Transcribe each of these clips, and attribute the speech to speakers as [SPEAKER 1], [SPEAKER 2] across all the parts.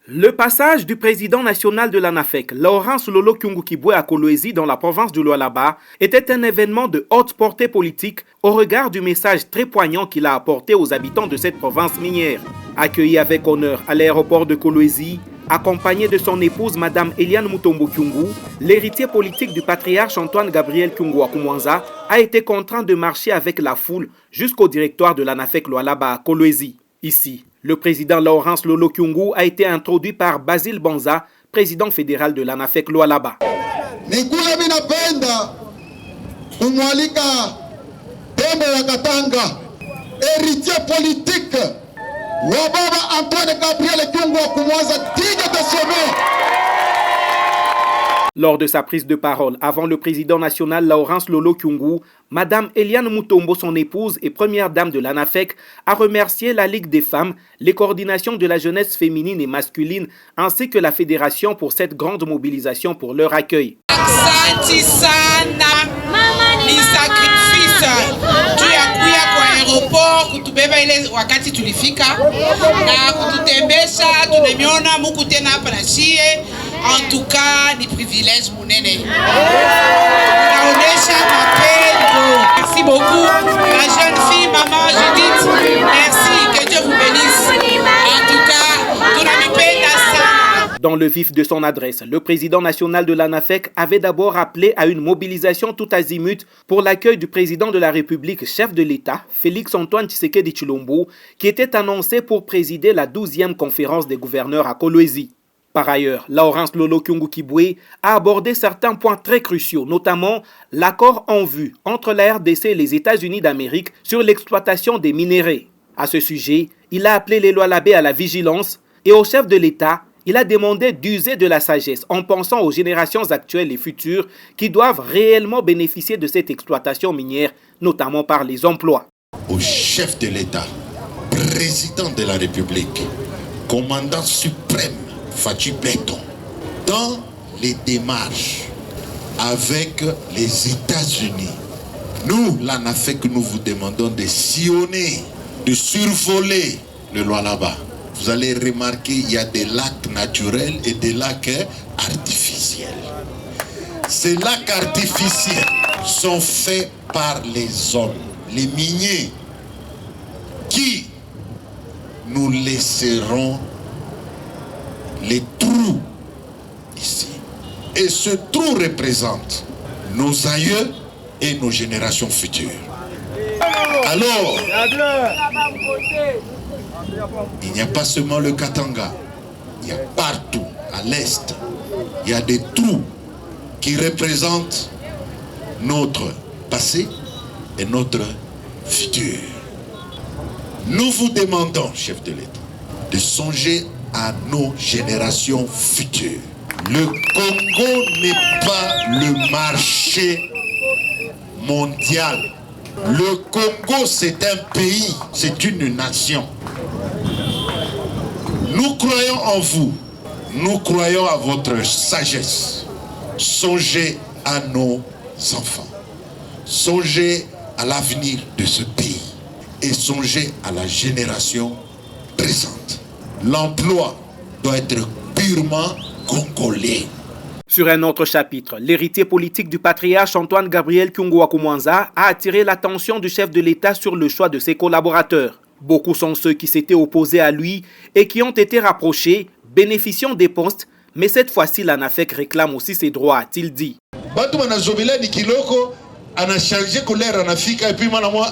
[SPEAKER 1] Le passage du président national de l'ANAFEC, Laurence Lolo Kyungu Kibwe à Kolwezi dans la province du Lualaba, était un événement de haute portée politique au regard du message très poignant qu'il a apporté aux habitants de cette province minière. Accueilli avec honneur à l'aéroport de Kolwezi, accompagné de son épouse Madame Eliane Mutombo Kyungu, l'héritier politique du patriarche Antoine Gabriel Kyungu Wakumwanza a été contraint de marcher avec la foule jusqu'au directoire de l'ANAFEC Lualaba à Kolwezi. Ici, le président Laurence Lolo Kyungu a été introduit par Basile Banza, président fédéral de l'ANAFEC Lualaba.
[SPEAKER 2] Nikula minapenda kumwalika Tembo wa Katanga, héritier politique wa baba Antoine Gabriel Kyungu Wakumwanza, digne de ce nom.
[SPEAKER 1] Lors de sa prise de parole avant le président national Laurence Lolo Kyungu, Madame Eliane Mutombo, son épouse et première dame de l'ANAFEC, a remercié la Ligue des femmes, les coordinations de la jeunesse féminine et masculine, ainsi que la fédération pour cette grande mobilisation pour leur accueil.
[SPEAKER 3] Asante sana ni sacrifice juu ya kuya kwa aeroport kutubeba ile wakati tulifika na kututembesha, tunamiona muku tena hapa na shie. En tout cas ni privilège munene, naonesha mapendo. Merci beaucoup la jeune fille maman Judith, merci, que Dieu vous bénisse. En tout cas tunamipenda sana.
[SPEAKER 1] Dans le vif de son adresse, le président national de l'ANAFEC avait d'abord appelé à une mobilisation tout azimut pour l'accueil du président de la République, chef de l'État, Félix-Antoine Tshisekedi Tshilombo, qui était annoncé pour présider la 12e conférence des gouverneurs à Kolwezi. Par ailleurs, Laurence Lolo Kyungu Kibwe a abordé certains points très cruciaux, notamment l'accord en vue entre la RDC et les États-Unis d'Amérique sur l'exploitation des minéraux. À ce sujet, il a appelé les Lualabais à la vigilance et au chef de l'État, il a demandé d'user de la sagesse en pensant aux générations actuelles et futures qui doivent réellement bénéficier de cette exploitation minière, notamment par les emplois.
[SPEAKER 2] Au chef de l'État, président de la République, commandant suprême, Fatou Béton, dans les démarches avec les États-Unis, nous, l'ANAFEC, nous vous demandons de sillonner, de survoler le Lualaba. Vous allez remarquer qu'il y a des lacs naturels et des lacs artificiels. Ces lacs artificiels sont faits par les hommes, les miniers, qui nous laisseront les trous ici. Et ce trou représente nos aïeux et nos générations futures. Alors, il n'y a pas seulement le Katanga, il y a partout à l'est, il y a des trous qui représentent notre passé et notre futur. Nous vous demandons, chef de l'État, de songer à nos générations futures. Le Congo n'est pas le marché mondial. Le Congo, c'est un pays, c'est une nation. Nous croyons en vous. Nous croyons à votre sagesse. Songez à nos enfants. Songez à l'avenir de ce pays. Et songez à la génération présente. L'emploi doit être purement congolais.
[SPEAKER 1] Sur un autre chapitre, l'héritier politique du patriarche Antoine Gabriel Kyungu Wakumwanza a attiré l'attention du chef de l'État sur le choix de ses collaborateurs. Beaucoup sont ceux qui s'étaient opposés à lui et qui ont été rapprochés, bénéficiant des postes, mais cette fois-ci l'ANAFEC réclame aussi ses droits, a-t-il dit.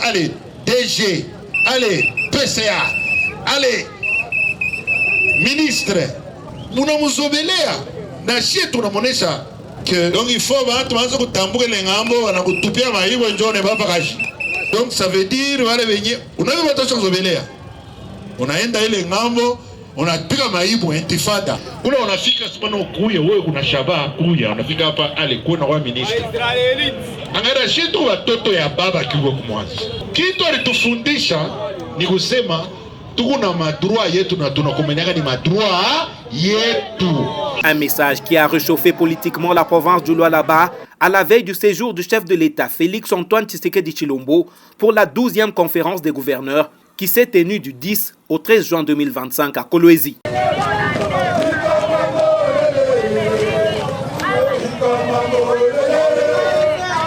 [SPEAKER 2] Allez, DG, allez, PCA, allez, ministre, donc il faut donc ça veut dire on a ile ngambo unapiga maibu intifada kule unafika sipano kuya wewe kuna shaba kuya unafika hapa ale kuna wa minister angara shitu watoto ya baba kiwa kumwanza kitu alitufundisha ni kusema tukuna madroit yetu na tunakomenyaka ni madroit yetu.
[SPEAKER 1] Un message qui a réchauffé politiquement la province du Lualaba à la veille du séjour du chef de l'État Félix-Antoine Tshisekedi Tshilombo pour la 12e conférence des gouverneurs qui s'est tenue du 10 au 13 juin 2025 à Kolwezi.
[SPEAKER 4] Thank you.